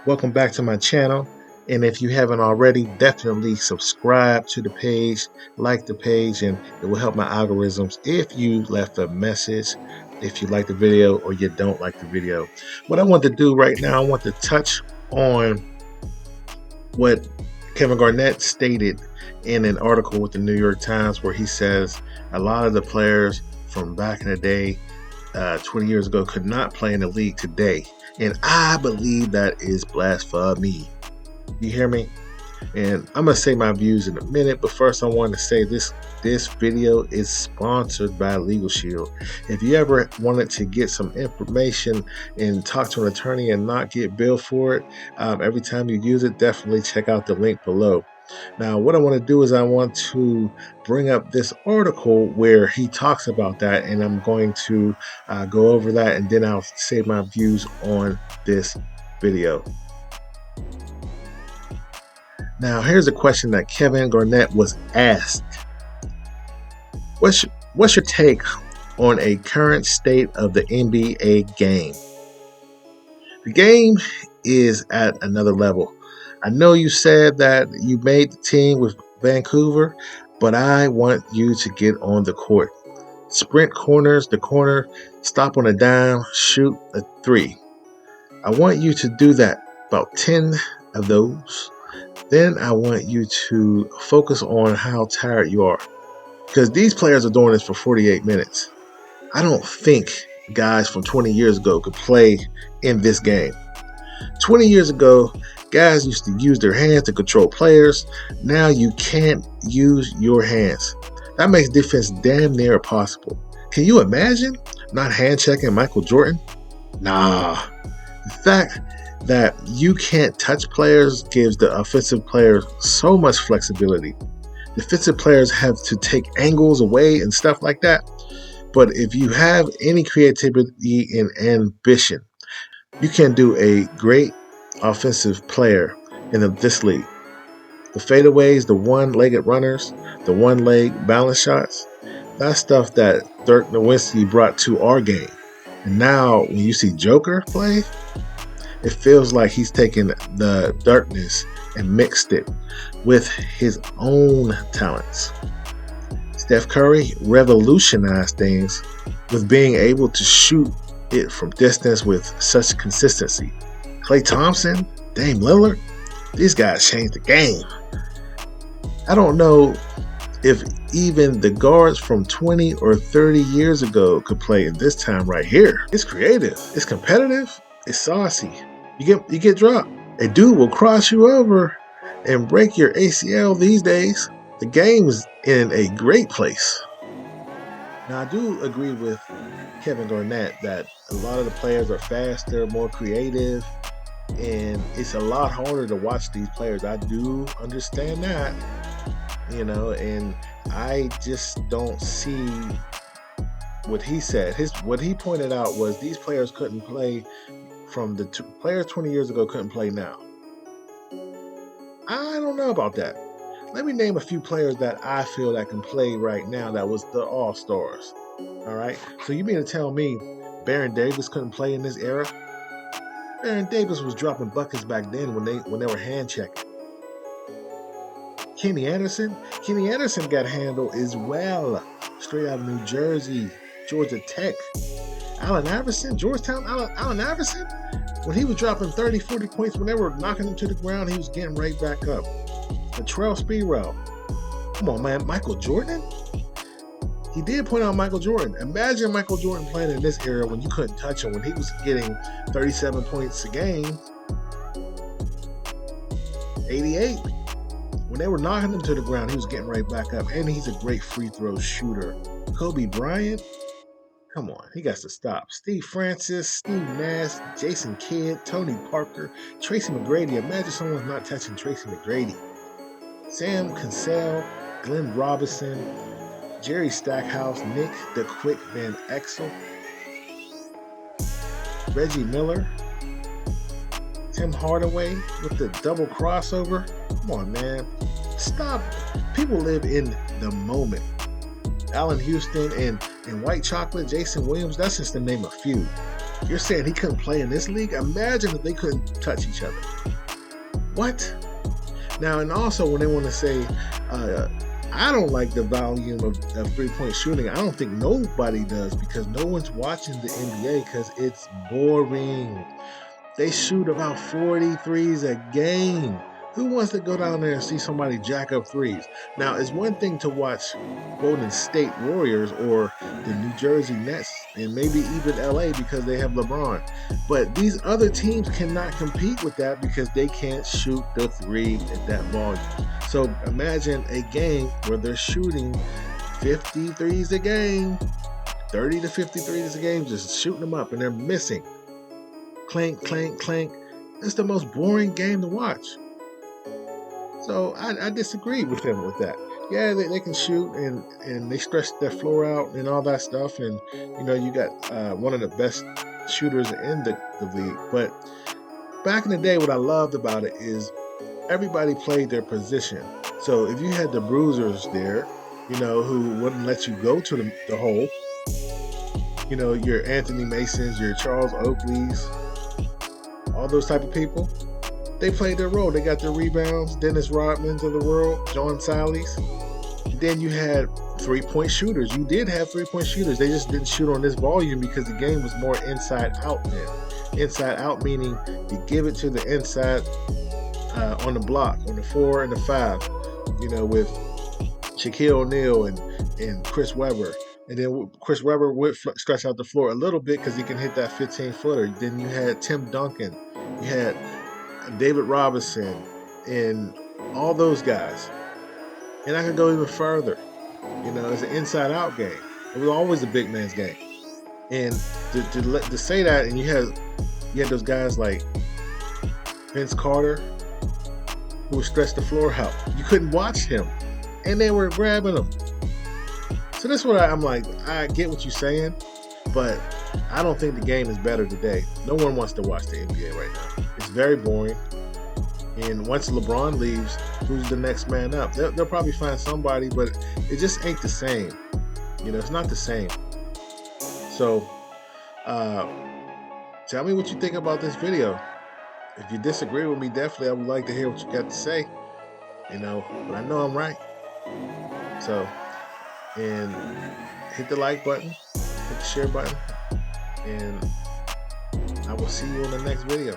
Welcome back to my channel. And if you haven't already, definitely subscribe to the page, like the page, and it will help my algorithms if you left a message, if you like the video or you don't like the video. What I want to do right now, I want to touch on what Kevin Garnett stated in an article with the New York Times, where he says a lot of the players from back in the day, 20 years ago, could not play in the league today. And I believe that is blasphemy. You hear me? And I'm going to say my views in a minute, but first I want to say this video is sponsored by Legal Shield. If you ever wanted to get some information and talk to an attorney and not get billed for it every time you use it, definitely check out the link below. Now, what I want to do is I want to bring up this article where he talks about that, and I'm going to go over that, and then I'll say my views on this video. Now, here's a question that Kevin Garnett was asked. What's your take on a current state of the NBA game? The game is at another level. I know you said that you made the team with Vancouver, but I want you to get on the court. Sprint corners, the corner, stop on a dime, shoot a three. I want you to do that, about 10 of those. Then I want you to focus on how tired you are, because these players are doing this for 48 minutes. I don't think guys from 20 years ago could play in this game. 20 years ago, guys used to use their hands to control players. Now you can't use your hands. That makes defense damn near impossible. Can you imagine not hand checking Michael Jordan? Nah. The fact that you can't touch players gives the offensive players so much flexibility. Defensive players have to take angles away and stuff like that. But if you have any creativity and ambition, you can do a great offensive player in this league. The fadeaways, the one-legged runners, the one-leg balance shots, that's stuff that Dirk Nowitzki brought to our game. And now when you see Joker play, it feels like he's taken the darkness and mixed it with his own talents. Steph Curry revolutionized things with being able to shoot it from distance with such consistency. Klay Thompson, Dame Lillard, these guys changed the game. I don't know if even the guards from 20 or 30 years ago could play in this time right here. It's creative, it's competitive, it's saucy. You get dropped. A dude will cross you over and break your ACL these days. The game is in a great place. Now, I do agree with Kevin Garnett that a lot of the players are faster, more creative, and it's a lot harder to watch these players. I do understand that, and I just don't see what he said. What he pointed out was these players couldn't play from the players 20 years ago couldn't play now. I don't know about that. Let me name a few players that I feel that can play right now that was the all-stars. All right. So you mean to tell me Baron Davis couldn't play in this era? Baron Davis was dropping buckets back then when they were hand checking. Kenny Anderson got handled as well. Straight out of New Jersey, Georgia Tech. Allen Iverson, Georgetown, Allen Iverson, when he was dropping 30, 40 points, when they were knocking him to the ground, he was getting right back up. Latrell Sprewell. Come on, man. Michael Jordan? He did point out Michael Jordan. Imagine Michael Jordan playing in this era when you couldn't touch him, when he was getting 37 points a game. 88. When they were knocking him to the ground, he was getting right back up. And he's a great free throw shooter. Kobe Bryant? Come on, he got to stop. Steve Francis, Steve Nash, Jason Kidd, Tony Parker, Tracy McGrady. Imagine someone's not touching Tracy McGrady. Sam Cassell, Glenn Robinson, Jerry Stackhouse, Nick the Quick Van Exel, Reggie Miller, Tim Hardaway with the double crossover. Come on, man. Stop. People live in the moment. Allen Houston and White Chocolate, Jason Williams, that's just to name a few. You're saying he couldn't play in this league? Imagine if they couldn't touch each other. What? Now, and also when they want to say, I don't like the volume of three-point shooting. I don't think nobody does, because no one's watching the NBA because it's boring. They shoot about 40 threes a game. Who wants to go down there and see somebody jack up threes? Now, it's one thing to watch Golden State Warriors or the New Jersey Nets and maybe even LA because they have LeBron. But these other teams cannot compete with that because they can't shoot the three at that volume. So imagine a game where they're shooting 50 threes a game, 30 to 50 threes a game, just shooting them up, and they're missing. Clank, clank, clank. It's the most boring game to watch. So I disagree with them with that. Yeah, they can shoot and they stretch their floor out and all that stuff. And, you got one of the best shooters in the league. But back in the day, what I loved about it is everybody played their position. So if you had the bruisers there, who wouldn't let you go to the hole, your Anthony Masons, your Charles Oakleys, all those type of people, they played their role. They got their rebounds, Dennis Rodmans of the world, John Sallies. Then you had three-point shooters. You did have three-point shooters. They just didn't shoot on this volume because the game was more inside out then. Inside out meaning you give it to the inside on the block, on the 4 and the 5, with Shaquille O'Neal and Chris Webber. And then Chris Webber would stretch out the floor a little bit because he can hit that 15-footer. Then you had Tim Duncan. You had David Robinson and all those guys. And I could go even further. It's an inside-out game. It was always a big man's game. And to say that, and you had those guys like Vince Carter who would stretch the floor out. You couldn't watch him. And they were grabbing him. So that's what I'm like, I get what you're saying, but I don't think the game is better today. No one wants to watch the NBA right now. It's very boring. And once LeBron leaves, who's the next man up? They'll probably find somebody, but it just ain't the same. It's not the same. So, tell me what you think about this video. If you disagree with me, definitely I would like to hear what you got to say. But I know I'm right. So, and hit the like button, hit the share button, and I will see you in the next video.